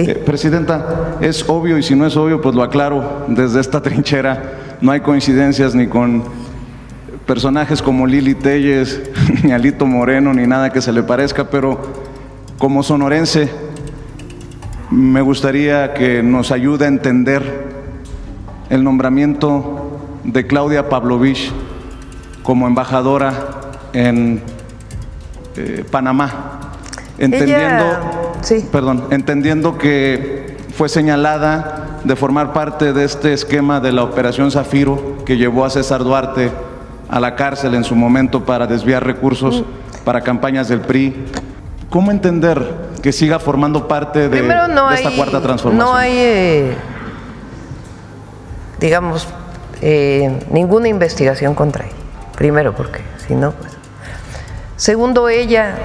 Sí. Presidenta, es obvio, y si no es obvio, pues lo aclaro desde esta trinchera. No hay coincidencias ni con personajes como Lili Téllez, ni Alito Moreno, ni nada que se le parezca, pero como sonorense, me gustaría que nos ayude a entender el nombramiento de Claudia Pavlovich como embajadora en Panamá, entendiendo que fue señalada de formar parte de este esquema de la Operación Zafiro que llevó a César Duarte a la cárcel en su momento para desviar recursos para campañas del PRI. ¿Cómo entender que siga formando parte de esta cuarta transformación? No hay, digamos, ninguna investigación contra ella. Primero, porque si no, pues. Segundo, ella...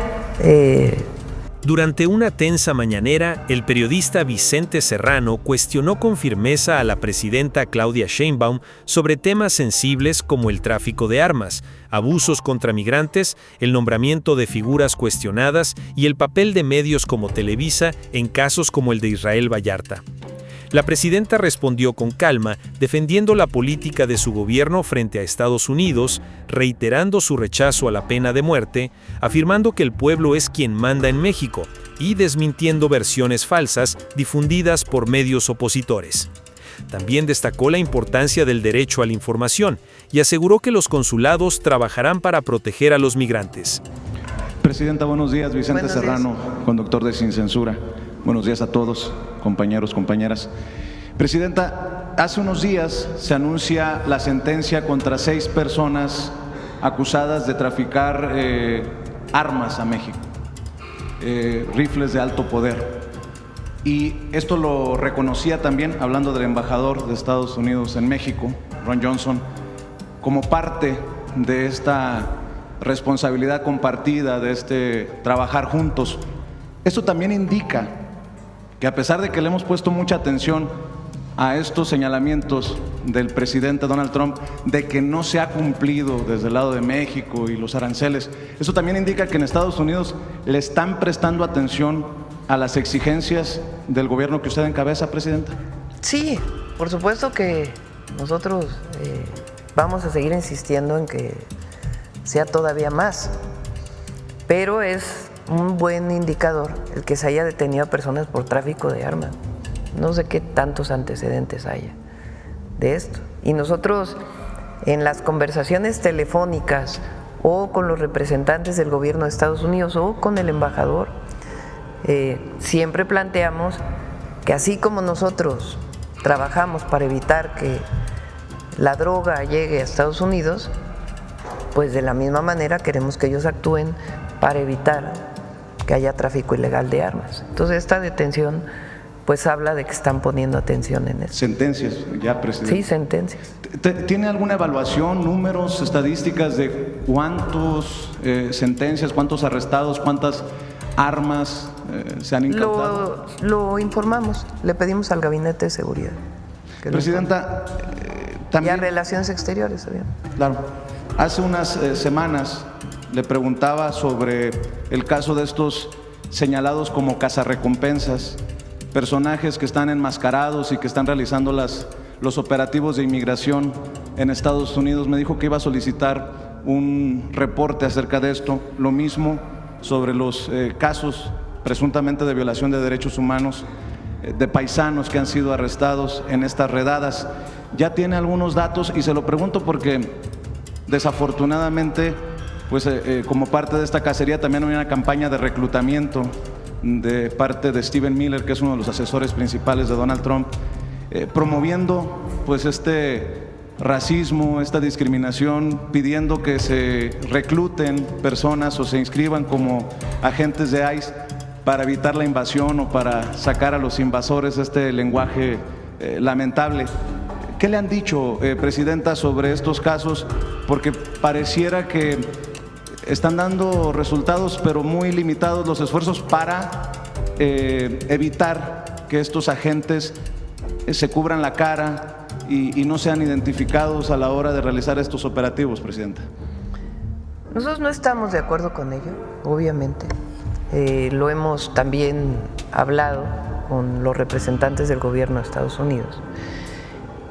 Durante una tensa mañanera, el periodista Vicente Serrano cuestionó con firmeza a la presidenta Claudia Sheinbaum sobre temas sensibles como el tráfico de armas, abusos contra migrantes, el nombramiento de figuras cuestionadas y el papel de medios como Televisa en casos como el de Israel Vallarta. La presidenta respondió con calma, defendiendo la política de su gobierno frente a Estados Unidos, reiterando su rechazo a la pena de muerte, afirmando que el pueblo es quien manda en México y desmintiendo versiones falsas difundidas por medios opositores. También destacó la importancia del derecho a la información y aseguró que los consulados trabajarán para proteger a los migrantes. Presidenta, buenos días. Vicente Serrano, conductor de Sin Censura. Buenos días a todos, compañeros, compañeras. Presidenta, hace unos días se anuncia la sentencia contra 6 personas acusadas de traficar armas a México, rifles de alto poder. Y esto lo reconocía también, hablando del embajador de Estados Unidos en México, Ron Johnson, como parte de esta responsabilidad compartida, de este trabajar juntos. Esto también indica que a pesar de que le hemos puesto mucha atención a estos señalamientos del presidente Donald Trump de que no se ha cumplido desde el lado de México y los aranceles, eso también indica que en Estados Unidos le están prestando atención a las exigencias del gobierno que usted encabeza, presidenta. Sí, por supuesto que nosotros vamos a seguir insistiendo en que sea todavía más, pero es un buen indicador el que se haya detenido a personas por tráfico de armas. No sé qué tantos antecedentes haya de esto. Y nosotros en las conversaciones telefónicas o con los representantes del gobierno de Estados Unidos o con el embajador, siempre planteamos que así como nosotros trabajamos para evitar que la droga llegue a Estados Unidos, pues de la misma manera queremos que ellos actúen para evitar que haya tráfico ilegal de armas. Entonces esta detención pues habla de que están poniendo atención en eso. Sentencias ya, presidente. Sí, sentencias. ¿Tiene alguna evaluación, números, estadísticas de cuántos sentencias, cuántos arrestados, cuántas armas se han incautado? Lo informamos, le pedimos al Gabinete de Seguridad. Presidenta, también... Y a Relaciones Exteriores, obviamente. Claro. Hace unas semanas le preguntaba sobre el caso de estos señalados como cazarrecompensas, personajes que están enmascarados y que están realizando los operativos de inmigración en Estados Unidos. Me dijo que iba a solicitar un reporte acerca de esto. Lo mismo sobre los casos presuntamente de violación de derechos humanos de paisanos que han sido arrestados en estas redadas. Ya tiene algunos datos y se lo pregunto porque desafortunadamente pues como parte de esta cacería también hay una campaña de reclutamiento de parte de Stephen Miller, que es uno de los asesores principales de Donald Trump, promoviendo pues este racismo, esta discriminación, pidiendo que se recluten personas o se inscriban como agentes de ICE para evitar la invasión o para sacar a los invasores, este lenguaje lamentable. ¿Qué le han dicho, presidenta, sobre estos casos? Porque pareciera que están dando resultados, pero muy limitados los esfuerzos para evitar que estos agentes se cubran la cara y no sean identificados a la hora de realizar estos operativos, presidenta. Nosotros no estamos de acuerdo con ello, obviamente. Lo hemos también hablado con los representantes del gobierno de Estados Unidos.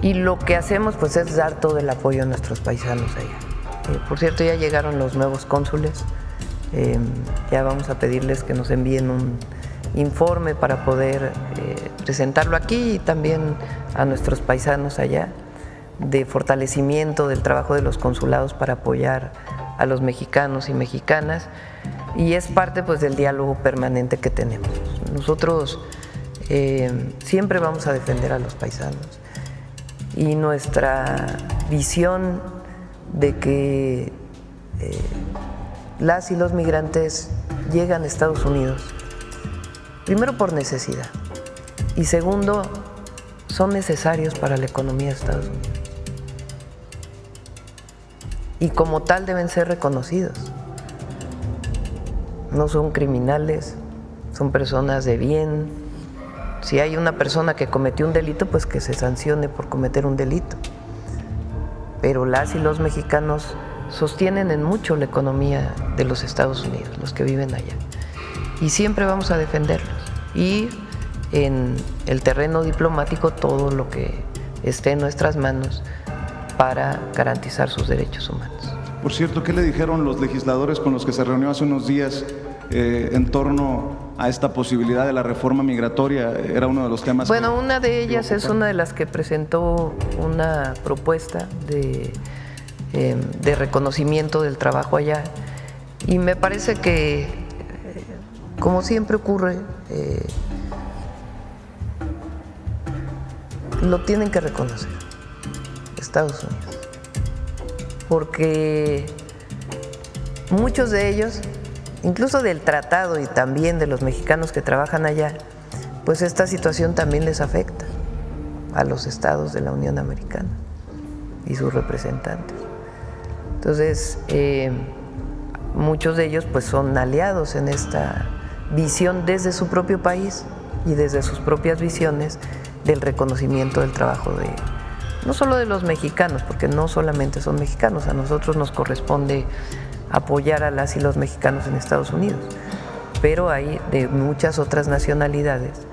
Y lo que hacemos pues es dar todo el apoyo a nuestros paisanos allá. Por cierto, ya llegaron los nuevos cónsules. Ya vamos a pedirles que nos envíen un informe para poder presentarlo aquí y también a nuestros paisanos allá, de fortalecimiento del trabajo de los consulados para apoyar a los mexicanos y mexicanas, y es parte pues del diálogo permanente que tenemos. Nosotros siempre vamos a defender a los paisanos, y nuestra visión de que las y los migrantes llegan a Estados Unidos, primero por necesidad, y segundo, son necesarios para la economía de Estados Unidos. Y como tal deben ser reconocidos. No son criminales, son personas de bien. Si hay una persona que cometió un delito, pues que se sancione por cometer un delito. Pero las y los mexicanos sostienen en mucho la economía de los Estados Unidos, los que viven allá. Y siempre vamos a defenderlos. Y en el terreno diplomático todo lo que esté en nuestras manos para garantizar sus derechos humanos. Por cierto, ¿qué le dijeron los legisladores con los que se reunió hace unos días en torno a esta posibilidad de la reforma migratoria? Era uno de los temas. Bueno, una de ellas es una de las que presentó una propuesta de reconocimiento del trabajo allá, y me parece que, como siempre ocurre, lo tienen que reconocer Estados Unidos, porque muchos de ellos, incluso del tratado y también de los mexicanos que trabajan allá, pues esta situación también les afecta a los estados de la Unión Americana y sus representantes. Entonces, muchos de ellos pues son aliados en esta visión desde su propio país y desde sus propias visiones del reconocimiento del trabajo de, no solo de los mexicanos, porque no solamente son mexicanos, a nosotros nos corresponde apoyar a las y los mexicanos en Estados Unidos, pero hay de muchas otras nacionalidades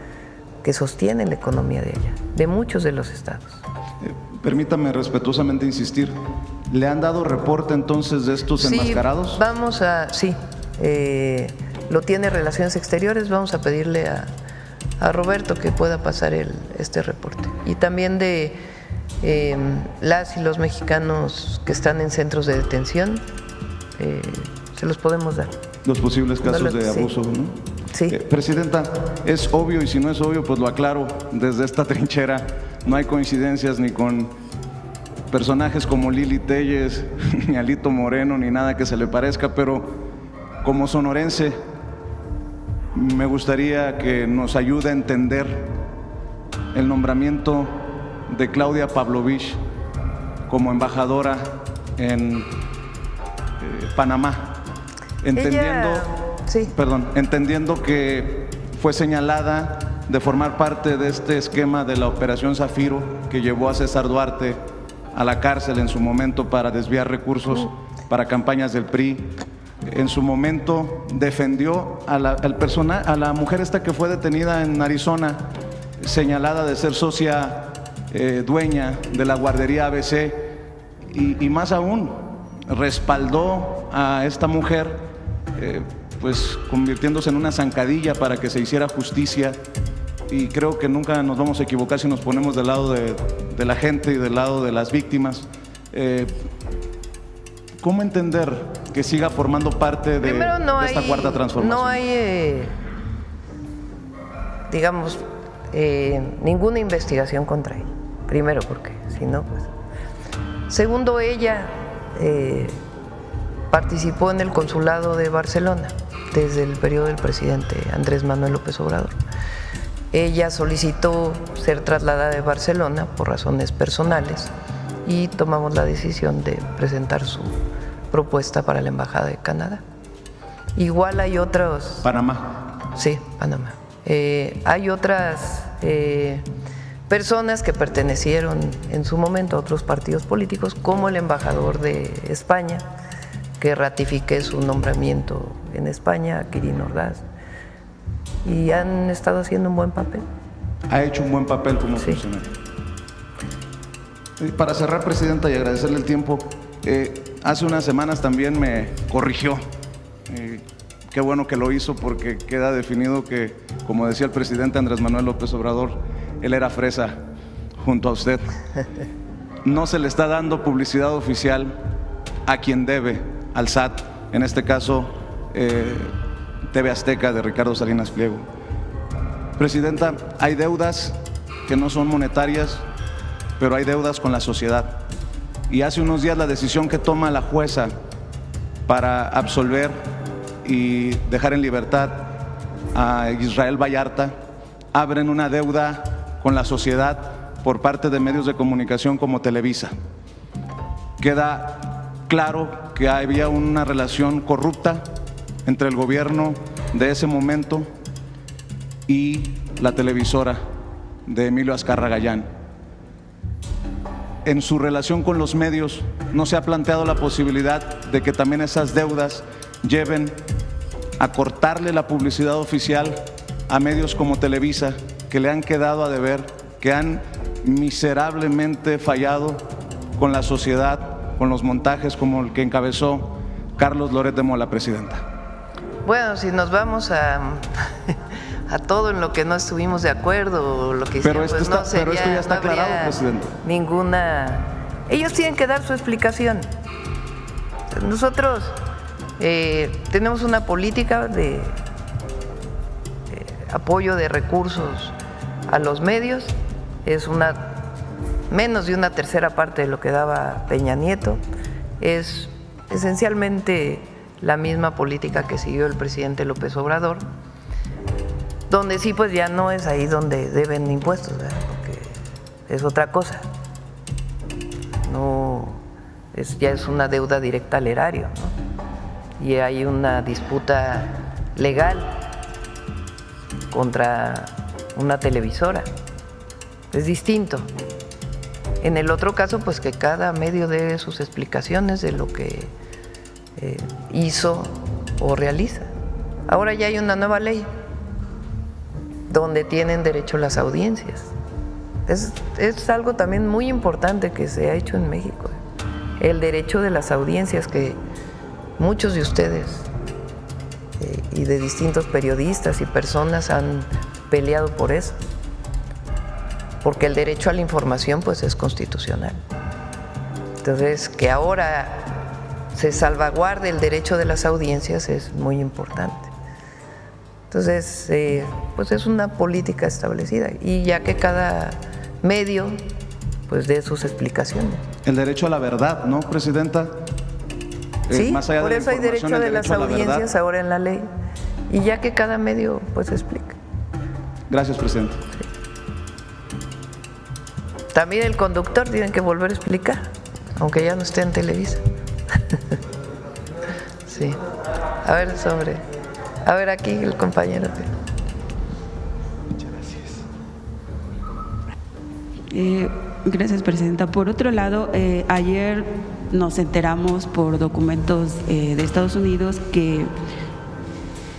que sostienen la economía de allá, de muchos de los estados. Permítame respetuosamente insistir, ¿le han dado reporte entonces de estos enmascarados? Sí, lo tiene Relaciones Exteriores, vamos a pedirle a Roberto que pueda pasar este reporte. Y también de las y los mexicanos que están en centros de detención, se los podemos dar. Los posibles casos de abuso, ¿no? Sí. Presidenta, es obvio, y si no es obvio, pues lo aclaro desde esta trinchera, no hay coincidencias ni con personajes como Lili Téllez, ni Alito Moreno, ni nada que se le parezca, pero como sonorense, me gustaría que nos ayude a entender el nombramiento de Claudia Pavlovich como embajadora en Panamá, entendiendo que fue señalada de formar parte de este esquema de la Operación Zafiro que llevó a César Duarte a la cárcel en su momento para desviar recursos para campañas del PRI. En su momento defendió a la mujer esta que fue detenida en Arizona, señalada de ser socia dueña de la guardería ABC, y más aún respaldó a esta mujer, pues convirtiéndose en una zancadilla para que se hiciera justicia. Y creo que nunca nos vamos a equivocar si nos ponemos del lado de la gente y del lado de las víctimas. ¿Cómo entender que siga formando parte de esta cuarta transformación? No hay, digamos, ninguna investigación contra ella. Primero, porque si no, pues. Segundo, ella participó en el consulado de Barcelona desde el periodo del presidente Andrés Manuel López Obrador. Ella solicitó ser trasladada de Barcelona por razones personales y tomamos la decisión de presentar su propuesta para la Embajada de Canadá. Igual hay otros... Panamá. Sí, Panamá. Hay otras personas que pertenecieron en su momento a otros partidos políticos, como el embajador de España, que ratifique su nombramiento en España, Quirino Ordaz. y han estado haciendo un buen papel. Ha hecho un buen papel como funcionario. Para cerrar, Presidenta, y agradecerle el tiempo, hace unas semanas también me corrigió. Qué bueno que lo hizo, porque queda definido que, como decía el presidente Andrés Manuel López Obrador, él era fresa junto a usted. No se le está dando publicidad oficial a quien debe, al SAT, en este caso TV Azteca de Ricardo Salinas Pliego. Presidenta, hay deudas que no son monetarias, pero hay deudas con la sociedad. Y hace unos días la decisión que toma la jueza para absolver y dejar en libertad a Israel Vallarta abren una deuda con la sociedad por parte de medios de comunicación como Televisa. Queda claro que había una relación corrupta entre el gobierno de ese momento y la televisora de Emilio Azcarra Gallán. En su relación con los medios, ¿no se ha planteado la posibilidad de que también esas deudas lleven a cortarle la publicidad oficial a medios como Televisa, que le han quedado a deber, que han miserablemente fallado con la sociedad, con los montajes como el que encabezó Carlos Loret de Mola, Presidenta? Bueno, si nos vamos a todo en lo que no estuvimos de acuerdo, lo que hicieron, pero esto ya está aclarado, Presidente. Ninguna. Ellos tienen que dar su explicación. Nosotros tenemos una política de apoyo de recursos a los medios, es menos de una tercera parte de lo que daba Peña Nieto, es esencialmente la misma política que siguió el presidente López Obrador, donde sí pues ya no es ahí donde deben impuestos, ¿verdad? Porque es otra cosa, ya es una deuda directa al erario, ¿no? Y hay una disputa legal contra una televisora, es distinto. En el otro caso, pues que cada medio dé sus explicaciones de lo que hizo o realiza. Ahora ya hay una nueva ley donde tienen derecho las audiencias. Es algo también muy importante que se ha hecho en México, el derecho de las audiencias, que muchos de ustedes y de distintos periodistas y personas han peleado por eso, porque el derecho a la información pues es constitucional. Entonces, que ahora se salvaguarde el derecho de las audiencias es muy importante. Entonces, pues es una política establecida, y ya que cada medio pues dé sus explicaciones. El derecho a la verdad, ¿no, Presidenta? Sí, más allá por eso hay derecho de las audiencias ahora en la ley, y ya que cada medio pues explica. Gracias, Presidenta. Sí. También el conductor tiene que volver a explicar, aunque ya no esté en Televisa. Sí. A ver aquí el compañero. Muchas gracias. Gracias, Presidenta. Por otro lado, ayer nos enteramos por documentos de Estados Unidos que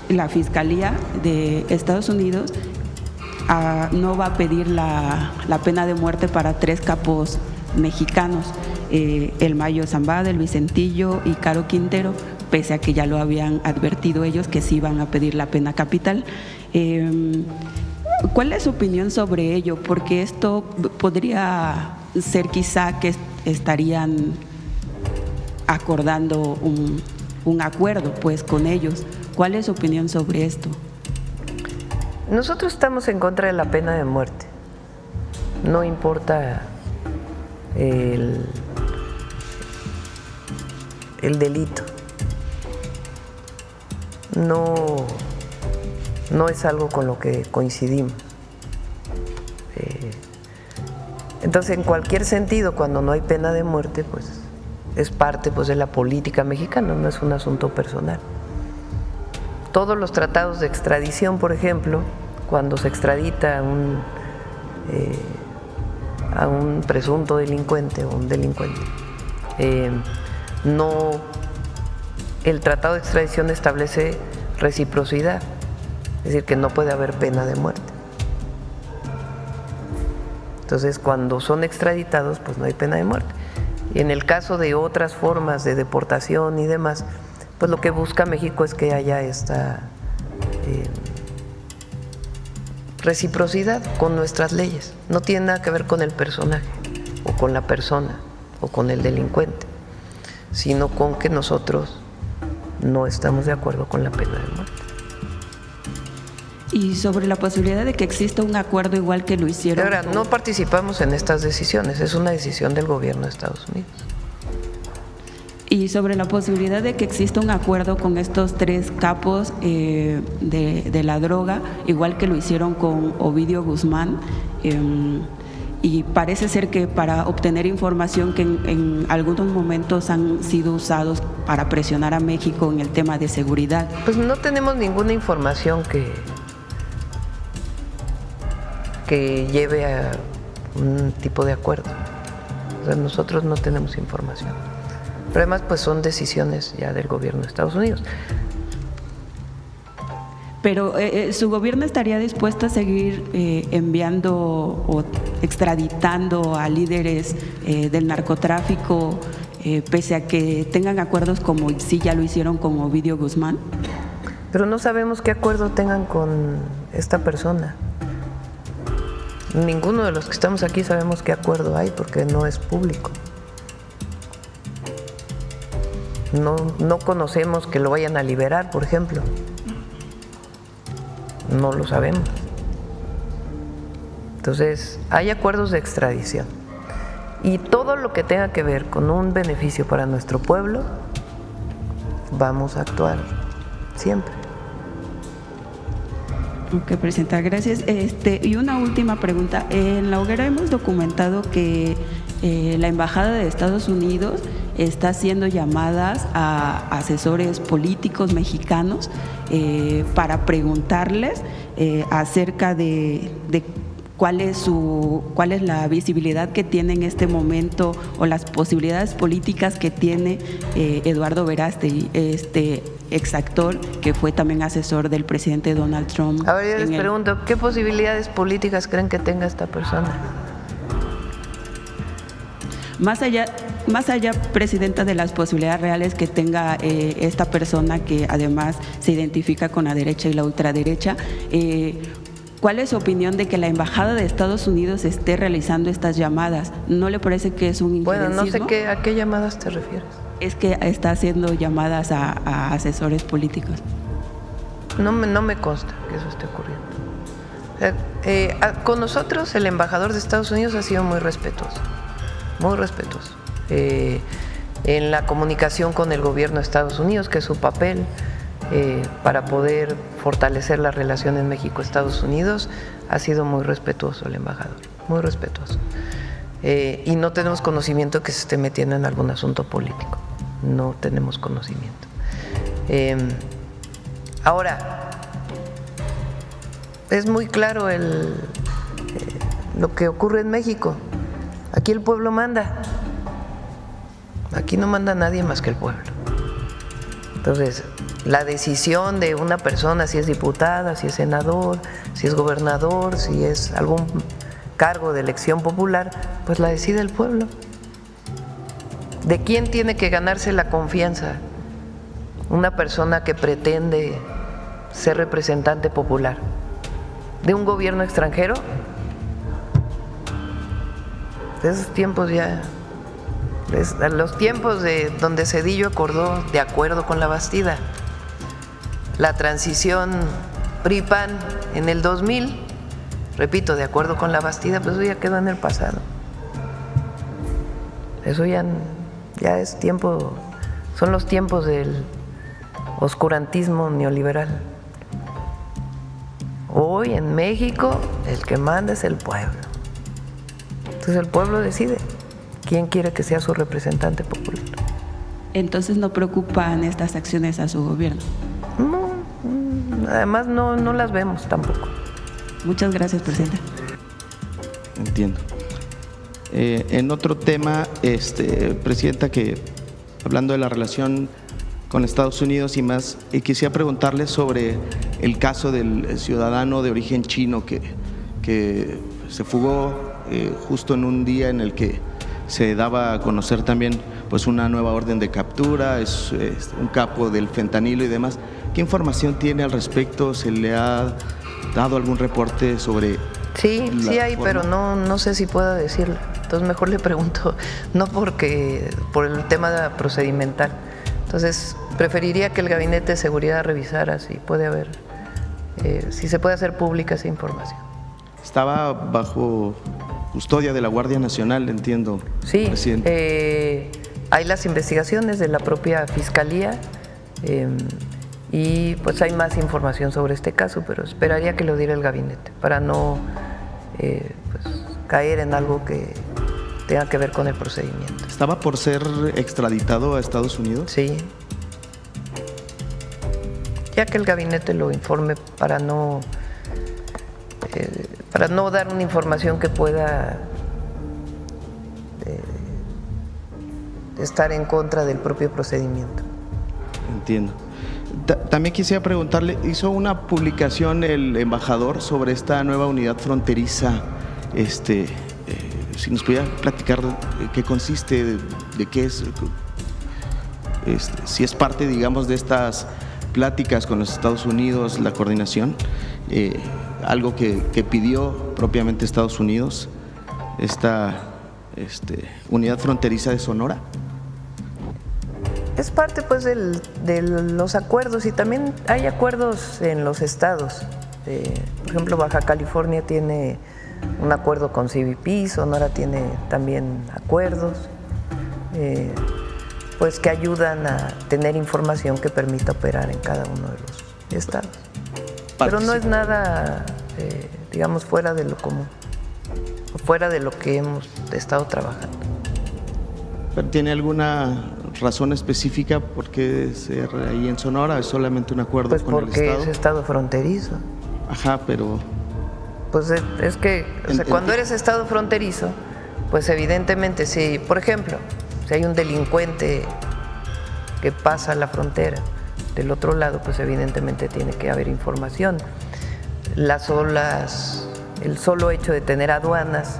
la Fiscalía de Estados Unidos no va a pedir la pena de muerte para 3 capos mexicanos, el Mayo Zambada, el Vicentillo y Caro Quintero, pese a que ya lo habían advertido ellos que sí iban a pedir la pena capital. ¿Cuál es su opinión sobre ello? Porque esto podría ser quizá que estarían acordando un acuerdo pues con ellos. ¿Cuál es su opinión sobre esto? Nosotros estamos en contra de la pena de muerte. No importa el delito. No es algo con lo que coincidimos. Entonces, en cualquier sentido, cuando no hay pena de muerte, pues es parte pues de la política mexicana, no es un asunto personal. Todos los tratados de extradición, por ejemplo, cuando se extradita a un presunto delincuente o un delincuente, el tratado de extradición establece reciprocidad. es decir, que no puede haber pena de muerte. Entonces, cuando son extraditados, pues no hay pena de muerte. Y en el caso de otras formas de deportación y demás, pues lo que busca México es que haya esta reciprocidad con nuestras leyes. No tiene nada que ver con el personaje, o con la persona, o con el delincuente, sino con que nosotros no estamos de acuerdo con la pena de muerte. Y sobre la posibilidad de que exista un acuerdo igual que lo hicieron. Ahora, no participamos en estas decisiones, es una decisión del gobierno de Estados Unidos. Y sobre la posibilidad de que exista un acuerdo con estos 3 capos de la droga, igual que lo hicieron con Ovidio Guzmán, y parece ser que para obtener información que en algunos momentos han sido usados para presionar a México en el tema de seguridad. Pues no tenemos ninguna información que lleve a un tipo de acuerdo. O sea, nosotros no tenemos información. Pero además, pues son decisiones ya del gobierno de Estados Unidos. Pero ¿su gobierno estaría dispuesto a seguir enviando o extraditando a líderes del narcotráfico pese a que tengan acuerdos como sí ya lo hicieron con Ovidio Guzmán? Pero no sabemos qué acuerdo tengan con esta persona. Ninguno de los que estamos aquí sabemos qué acuerdo hay porque no es público. No conocemos que lo vayan a liberar, por ejemplo. No lo sabemos. Entonces, hay acuerdos de extradición. Y todo lo que tenga que ver con un beneficio para nuestro pueblo, vamos a actuar siempre. Ok, Presidenta, gracias. Y una última pregunta. En La Hoguera hemos documentado que la Embajada de Estados Unidos está haciendo llamadas a asesores políticos mexicanos para preguntarles acerca de cuál es la visibilidad que tiene en este momento o las posibilidades políticas que tiene Eduardo Verástegui, este exactor que fue también asesor del presidente Donald Trump. Ahora yo les pregunto, ¿qué posibilidades políticas creen que tenga esta persona? Más allá, Presidenta, de las posibilidades reales que tenga esta persona que además se identifica con la derecha y la ultraderecha, ¿cuál es su opinión de que la Embajada de Estados Unidos esté realizando estas llamadas? ¿No le parece que es un injerencismo? Bueno, no sé a qué llamadas te refieres. Es que está haciendo llamadas a asesores políticos. No me consta que eso esté ocurriendo. Con nosotros el embajador de Estados Unidos ha sido muy respetuoso, muy respetuoso. En la comunicación con el gobierno de Estados Unidos, que es su papel para poder fortalecer las relaciones México-Estados Unidos, ha sido muy respetuoso el embajador, muy respetuoso. Y no tenemos conocimiento que se esté metiendo en algún asunto político, no tenemos conocimiento. Ahora, es muy claro lo que ocurre en México. Aquí el pueblo manda. Aquí no manda nadie más que el pueblo. Entonces, la decisión de una persona, si es diputada, si es senador, si es gobernador, si es algún cargo de elección popular, pues la decide el pueblo. ¿De quién tiene que ganarse la confianza una persona que pretende ser representante popular? ¿De un gobierno extranjero? De esos tiempos ya, los tiempos de donde Zedillo acordó de acuerdo con la Bastida, la transición PRI-PAN en el 2000, repito, de acuerdo con la Bastida, pues eso ya quedó en el pasado. Eso ya es tiempo, son los tiempos del oscurantismo neoliberal. Hoy en México el que manda es el pueblo. Entonces el pueblo decide quién quiere que sea su representante popular. Entonces no preocupan estas acciones a su gobierno. No, además no las vemos tampoco. Muchas gracias, Presidenta. Entiendo. En otro tema, Presidenta, que hablando de la relación con Estados Unidos y más. Y quisiera preguntarle sobre el caso del ciudadano de origen chino que se fugó justo en un día en el que se daba a conocer también pues una nueva orden de captura, es un capo del fentanilo y demás. ¿Qué información tiene al respecto? ¿Se le ha dado algún reporte sobre? Sí hay, pero no sé si pueda decirlo. Entonces mejor le pregunto, no por el tema procedimental. Entonces preferiría que el Gabinete de Seguridad revisara si puede haber, si se puede hacer pública esa información. Estaba bajo custodia de la Guardia Nacional, entiendo. Sí, presidente. Hay las investigaciones de la propia Fiscalía y pues hay más información sobre este caso, pero esperaría que lo diera el Gabinete para no pues, caer en algo que tenga que ver con el procedimiento. ¿Estaba por ser extraditado a Estados Unidos? Sí. Ya que el Gabinete lo informe para no dar una información que pueda estar en contra del propio procedimiento. Entiendo. También quisiera preguntarle, hizo una publicación el embajador sobre esta nueva unidad fronteriza, si nos pudiera platicar qué consiste, de qué es, si es parte, digamos, de estas pláticas con los Estados Unidos, la coordinación, algo que pidió propiamente Estados Unidos, esta unidad fronteriza de Sonora. Es parte pues de los acuerdos y también hay acuerdos en los estados. Por ejemplo, Baja California tiene un acuerdo con CBP, Sonora tiene también acuerdos pues que ayudan a tener información que permita operar en cada uno de los estados. Pero no es nada, digamos, fuera de lo común, o fuera de lo que hemos estado trabajando. ¿Pero tiene alguna razón específica por qué ser ahí en Sonora? ¿Es solamente un acuerdo pues con el Estado? Pues porque es estado fronterizo. Ajá, pero... Pues es que o sea, cuando eres estado fronterizo, pues evidentemente si, por ejemplo, si hay un delincuente que pasa la frontera del otro lado, pues evidentemente tiene que haber información. El solo hecho de tener aduanas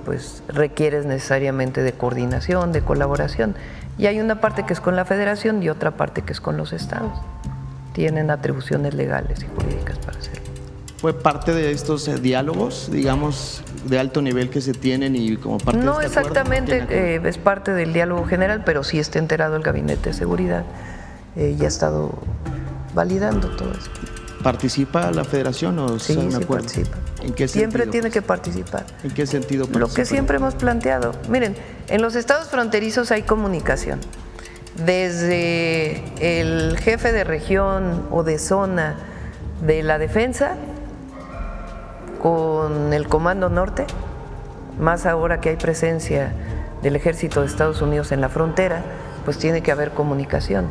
pues requieres necesariamente de coordinación, de colaboración. Y hay una parte que es con la Federación y otra parte que es con los estados. Tienen atribuciones legales y jurídicas para hacerlo. ¿Fue parte de estos diálogos, digamos, de alto nivel que se tienen y como parte no de este exactamente acuerdo? Es parte del diálogo general, pero sí está enterado el Gabinete de Seguridad y ha estado validando todo eso. ¿Participa la Federación o sí, son sí acuerdos? participa. ¿En qué siempre sentido? Tiene que participar. ¿En qué sentido participa? Lo que siempre hemos planteado. Miren, en los estados fronterizos hay comunicación. Desde el jefe de región o de zona de la defensa con el Comando Norte, más ahora que hay presencia del Ejército de Estados Unidos en la frontera, pues tiene que haber comunicación.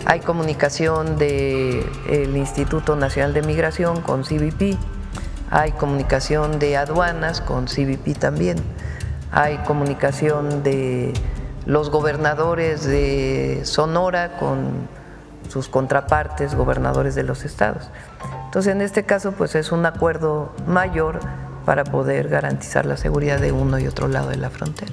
Hay comunicación del Instituto Nacional de Migración con CBP, hay comunicación de aduanas con CBP también, hay comunicación de los gobernadores de Sonora con sus contrapartes, gobernadores de los estados. Entonces, en este caso, pues es un acuerdo mayor para poder garantizar la seguridad de uno y otro lado de la frontera.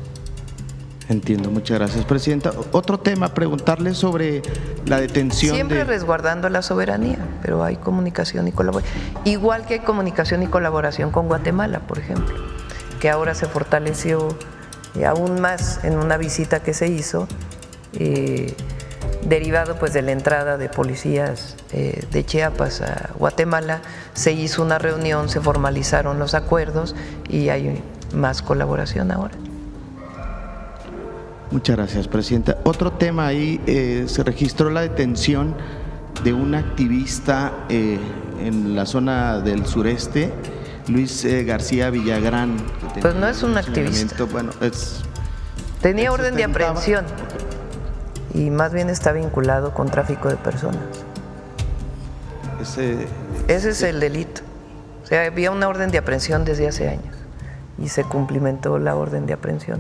Entiendo, muchas gracias, Presidenta. Otro tema, preguntarle sobre la detención siempre resguardando la soberanía, pero hay comunicación y colaboración. Igual que hay comunicación y colaboración con Guatemala, por ejemplo, que ahora se fortaleció aún más en una visita que se hizo, derivado pues de la entrada de policías de Chiapas a Guatemala. Se hizo una reunión, se formalizaron los acuerdos y hay más colaboración ahora. Muchas gracias, Presidenta. Otro tema ahí, se registró la detención de un activista en la zona del sureste, Luis García Villagrán. Pues no es un activista. Bueno, tenía orden de aprehensión y más bien está vinculado con tráfico de personas. Ese es el delito. O sea, había una orden de aprehensión desde hace años y se cumplimentó la orden de aprehensión.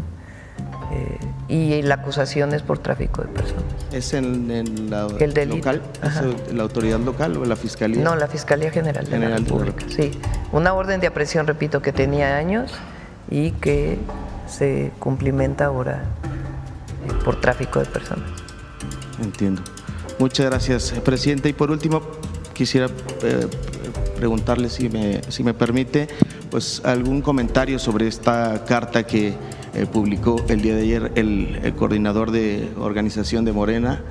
y la acusación es por tráfico de personas. ¿Es en la El delito. local? ¿Es la autoridad local o la fiscalía? No, la Fiscalía General de la República. Sí, una orden de aprehensión, repito, que tenía años y que se cumplimenta ahora por tráfico de personas. Entiendo. Muchas gracias, presidente. Y por último, quisiera preguntarle, si me permite, pues algún comentario sobre esta carta que publicó el día de ayer el coordinador de organización de Morena,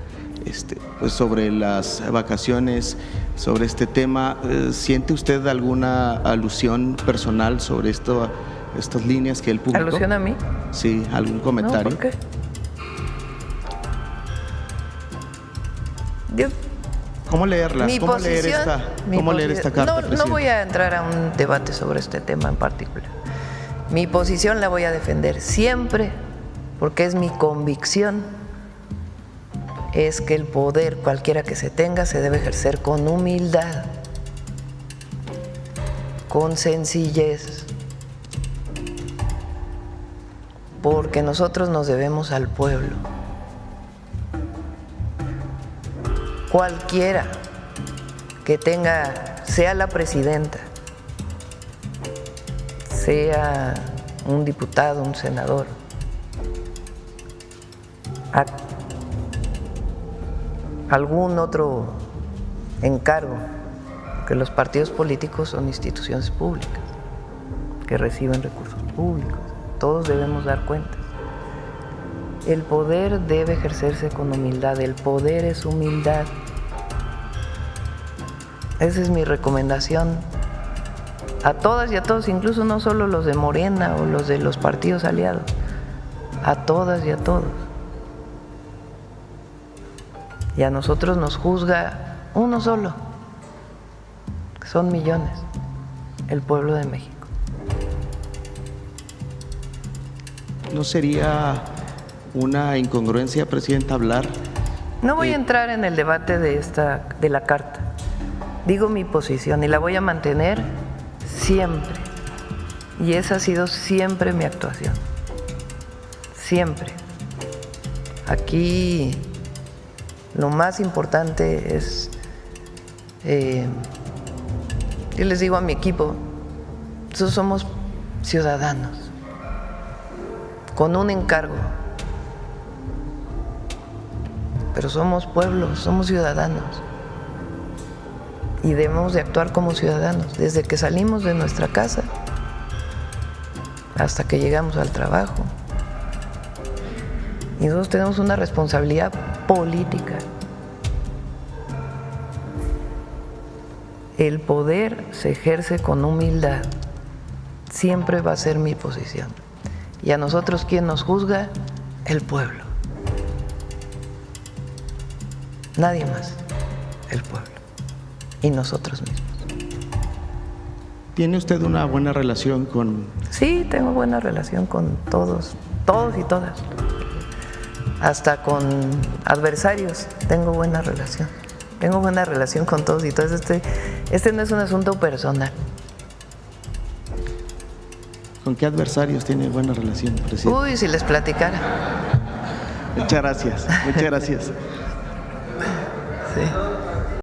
pues sobre las vacaciones, sobre este tema. ¿Siente usted alguna alusión personal sobre estas líneas que él publicó? ¿Alusión a mí? Sí, ¿algún comentario? No, ¿por qué? ¿Cómo leerla? ¿Cómo leer esta carta, presidente? No voy a entrar a un debate sobre este tema en particular. Mi posición la voy a defender siempre, porque es mi convicción, es que el poder, cualquiera que se tenga, se debe ejercer con humildad, con sencillez, porque nosotros nos debemos al pueblo. Cualquiera que tenga, sea la presidenta, sea un diputado, un senador, algún otro encargo, que los partidos políticos son instituciones públicas que reciben recursos públicos, todos debemos dar cuentas. El poder debe ejercerse con humildad, el poder es humildad. Esa es mi recomendación a todas y a todos, incluso no solo los de Morena o los de los partidos aliados, a todas y a todos. Y a nosotros nos juzga uno solo, que son millones, el pueblo de México. ¿No sería una incongruencia, presidenta, hablar? No voy a entrar en el debate de la carta. Digo mi posición y la voy a mantener siempre. Y esa ha sido siempre mi actuación. Siempre. Aquí lo más importante es, yo les digo a mi equipo, nosotros somos ciudadanos con un encargo, pero somos pueblo, somos ciudadanos y debemos de actuar como ciudadanos desde que salimos de nuestra casa hasta que llegamos al trabajo. Y nosotros tenemos una responsabilidad política. El poder se ejerce con humildad, siempre va a ser mi posición. Y a nosotros, ¿quién nos juzga? El pueblo. Nadie más, el pueblo. Y nosotros mismos. ¿Tiene usted una buena relación con...? Sí, tengo buena relación con todos y todas. Hasta con adversarios tengo buena relación. Tengo buena relación con todos y todas. Este no es un asunto personal. ¿Con qué adversarios tiene buena relación, presidente? Uy, si les platicara. Muchas gracias, muchas gracias. Sí.